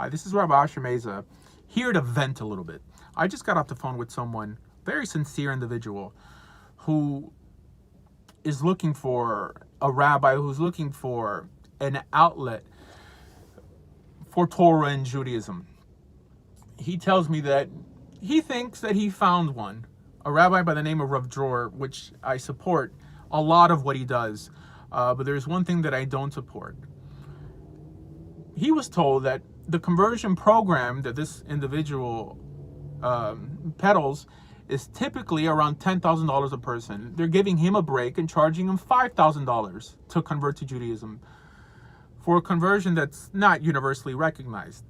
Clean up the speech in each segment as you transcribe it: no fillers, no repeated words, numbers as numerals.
Hi, this is Rabbi Asher Meza, here to vent a little bit. I just got off the phone with someone, very sincere individual, who is looking for a rabbi, who's looking for an outlet for Torah and Judaism. He tells me that he thinks that he found one, a rabbi by the name of Rav Dror, which I support a lot of what he does, but there's one thing that I don't support. He was told that the conversion program that this individual peddles is typically around $10,000 a person. They're giving him a break and charging him $5,000 to convert to Judaism for a conversion that's not universally recognized.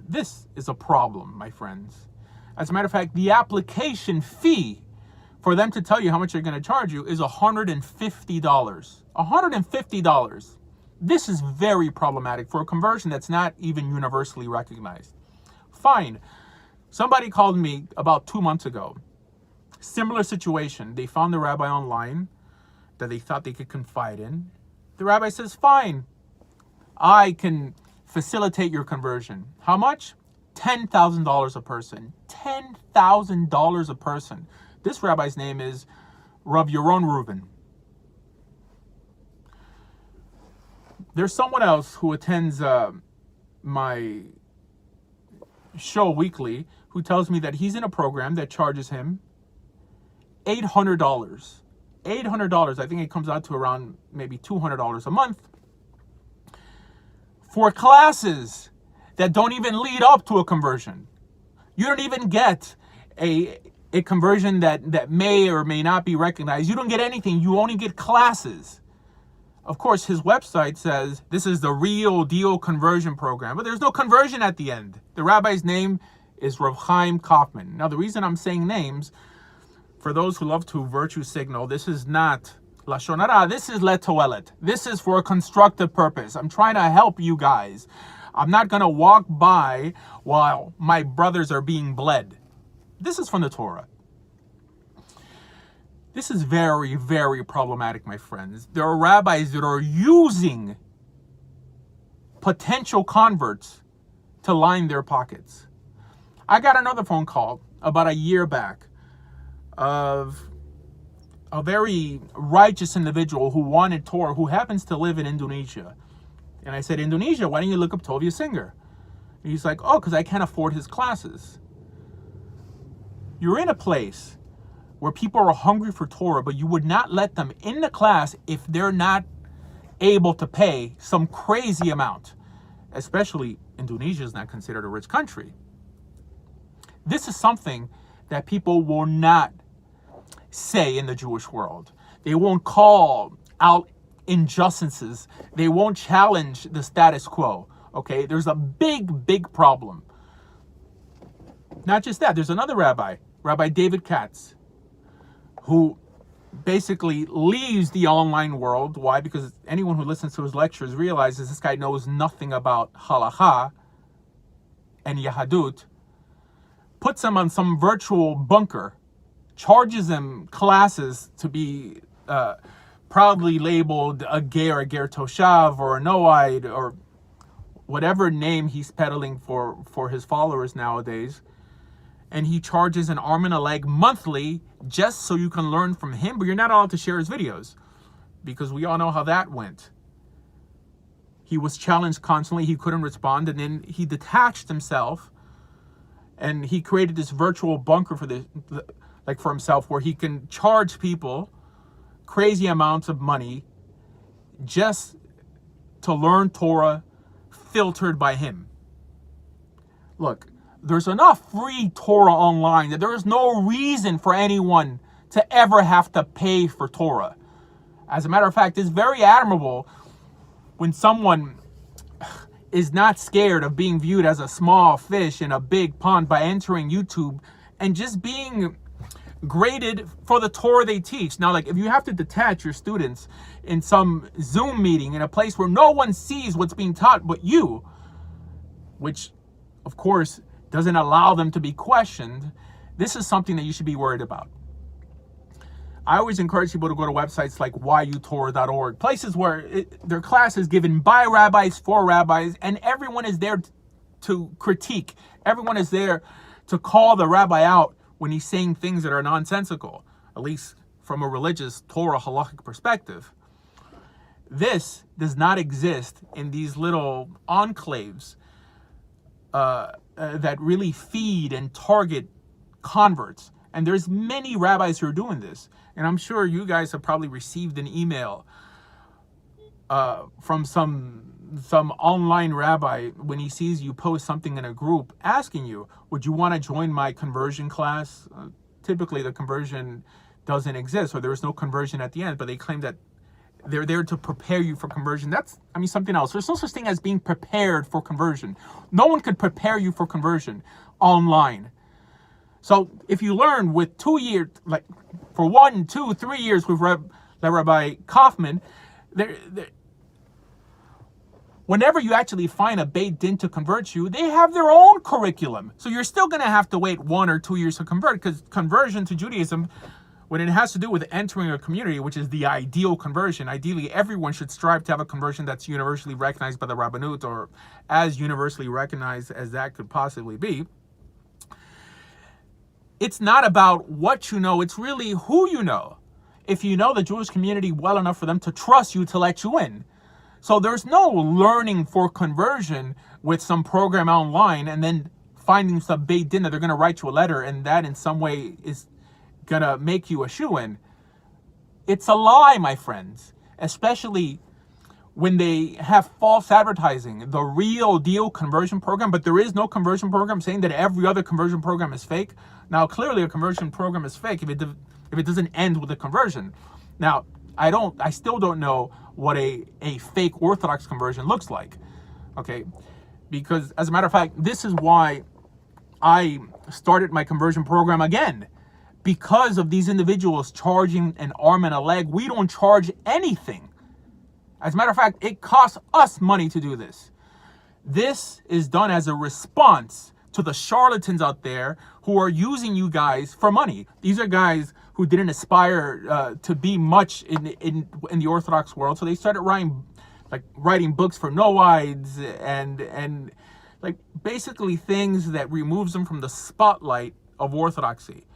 This is a problem, my friends. As a matter of fact, the application fee for them to tell you how much they're going to charge you is $150. $150. This is very problematic for a conversion that's not even universally recognized. Fine. Somebody called me about 2 months ago. Similar situation. They found the rabbi online that they thought they could confide in. The rabbi says, fine, I can facilitate your conversion. How much? $10,000 a person. $10,000 a person. This rabbi's name is Rav Yaron Reuben. There's someone else who attends my show weekly who tells me that he's in a program that charges him $800. $800. I think it comes out to around maybe $200 a month for classes that don't even lead up to a conversion. You don't even get a conversion that may or may not be recognized. You don't get anything. You only get classes. Of course, his website says this is the real deal conversion program, but there's no conversion at the end. The rabbi's name is Rav Chaim Kaufman. Now, the reason I'm saying names, for those who love to virtue signal, this is not Lashon Hara. This is Letoelet. This is for a constructive purpose. I'm trying to help you guys. I'm not going to walk by while my brothers are being bled. This is from the Torah. This is very, very problematic, my friends. There are rabbis that are using potential converts to line their pockets. I got another phone call about a year back of a very righteous individual who wanted Torah, who happens to live in Indonesia. And I said, Indonesia, why don't you look up Tovia Singer? And he's like, oh, because I can't afford his classes. You're in a place where people are hungry for Torah, but you would not let them in the class if they're not able to pay some crazy amount. Especially Indonesia is not considered a rich country. This is something that people will not say in the Jewish world. They won't call out injustices. They won't challenge the status quo. Okay, there's a big, big problem. Not just that, there's another rabbi, Rabbi David Katz, who basically leaves the online world. Why? Because anyone who listens to his lectures realizes this guy knows nothing about halakha and Yahadut, puts him on some virtual bunker, charges him classes to be proudly labeled a ger toshav, or a noide, or whatever name he's peddling for his followers nowadays. And he charges an arm and a leg monthly just so you can learn from him, but you're not allowed to share his videos because we all know how that went. He was challenged constantly. He couldn't respond, and then he detached himself and he created this virtual bunker for himself where he can charge people crazy amounts of money just to learn Torah filtered by him. Look, there's enough free Torah online that there is no reason for anyone to ever have to pay for Torah. As a matter of fact, it's very admirable when someone is not scared of being viewed as a small fish in a big pond by entering YouTube and just being graded for the Torah they teach. Now, like, if you have to detach your students in some Zoom meeting in a place where no one sees what's being taught but you, which, of course, doesn't allow them to be questioned, this is something that you should be worried about. I always encourage people to go to websites like yutorah.org, places where their class is given by rabbis for rabbis, and everyone is there to critique. Everyone is there to call the rabbi out when he's saying things that are nonsensical, at least from a religious Torah halachic perspective. This does not exist in these little enclaves that really feed and target converts. And there's many rabbis who are doing this. And I'm sure you guys have probably received an email from some online rabbi when he sees you post something in a group asking you, would you want to join my conversion class? Typically the conversion doesn't exist, or there is no conversion at the end, but they claim that they're there to prepare you for conversion. That's, something else. There's no such thing as being prepared for conversion. No one could prepare you for conversion online. So if you learn with 2 years, like for 1, 2, 3 years with Rabbi Kaufman, whenever you actually find a Beit Din to convert you, they have their own curriculum. So you're still going to have to wait 1 or 2 years to convert, because conversion to Judaism, when it has to do with entering a community, which is the ideal conversion, ideally everyone should strive to have a conversion that's universally recognized by the Rabbanut, or as universally recognized as that could possibly be. It's not about what you know, it's really who you know. If you know the Jewish community well enough for them to trust you to let you in. So there's no learning for conversion with some program online and then finding some Beit Din that they're going to write you a letter and that in some way is going to make you a shoo-in. It's a lie, my friends, especially when they have false advertising, the real deal conversion program, but there is no conversion program, saying that every other conversion program is fake. Now, clearly a conversion program is fake if it doesn't end with a conversion. Now, I still don't know what a fake Orthodox conversion looks like, okay? Because as a matter of fact, this is why I started my conversion program again, because of these individuals charging an arm and a leg. We don't charge anything. As a matter of fact, it costs us money to do this. This is done as a response to the charlatans out there who are using you guys for money. These are guys who didn't aspire to be much in the Orthodox world, so they started writing books for no-ides and like basically things that removes them from the spotlight of Orthodoxy.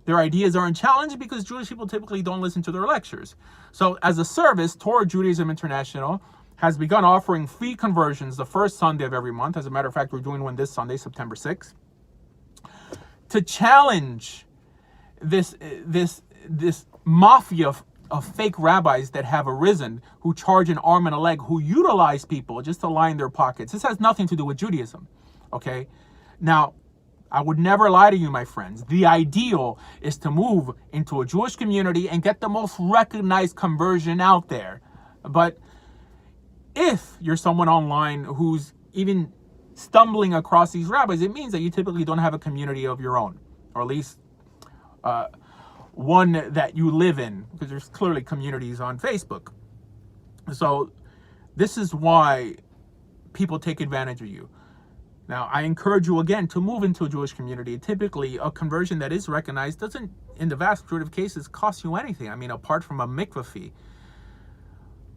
Their ideas aren't challenged because Jewish people typically don't listen to their lectures. So as a service, Torah Judaism International has begun offering free conversions the first Sunday of every month. As a matter of fact, we're doing one this Sunday, September 6th, to challenge this mafia of fake rabbis that have arisen, who charge an arm and a leg, who utilize people just to line their pockets. This has nothing to do with Judaism, okay? Now, I would never lie to you, my friends. The ideal is to move into a Jewish community and get the most recognized conversion out there. But if you're someone online who's even stumbling across these rabbis, it means that you typically don't have a community of your own, or at least one that you live in, because there's clearly communities on Facebook. So this is why people take advantage of you. Now, I encourage you again to move into a Jewish community. Typically, a conversion that is recognized doesn't, in the vast majority of cases, cost you anything. Apart from a mikvah fee.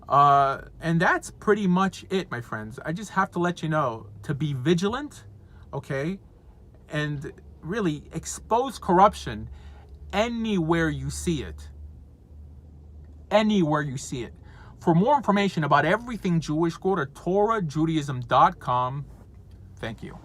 And that's pretty much it, my friends. I just have to let you know to be vigilant, okay? And really expose corruption anywhere you see it. Anywhere you see it. For more information about everything Jewish, go to TorahJudaism.com. Thank you.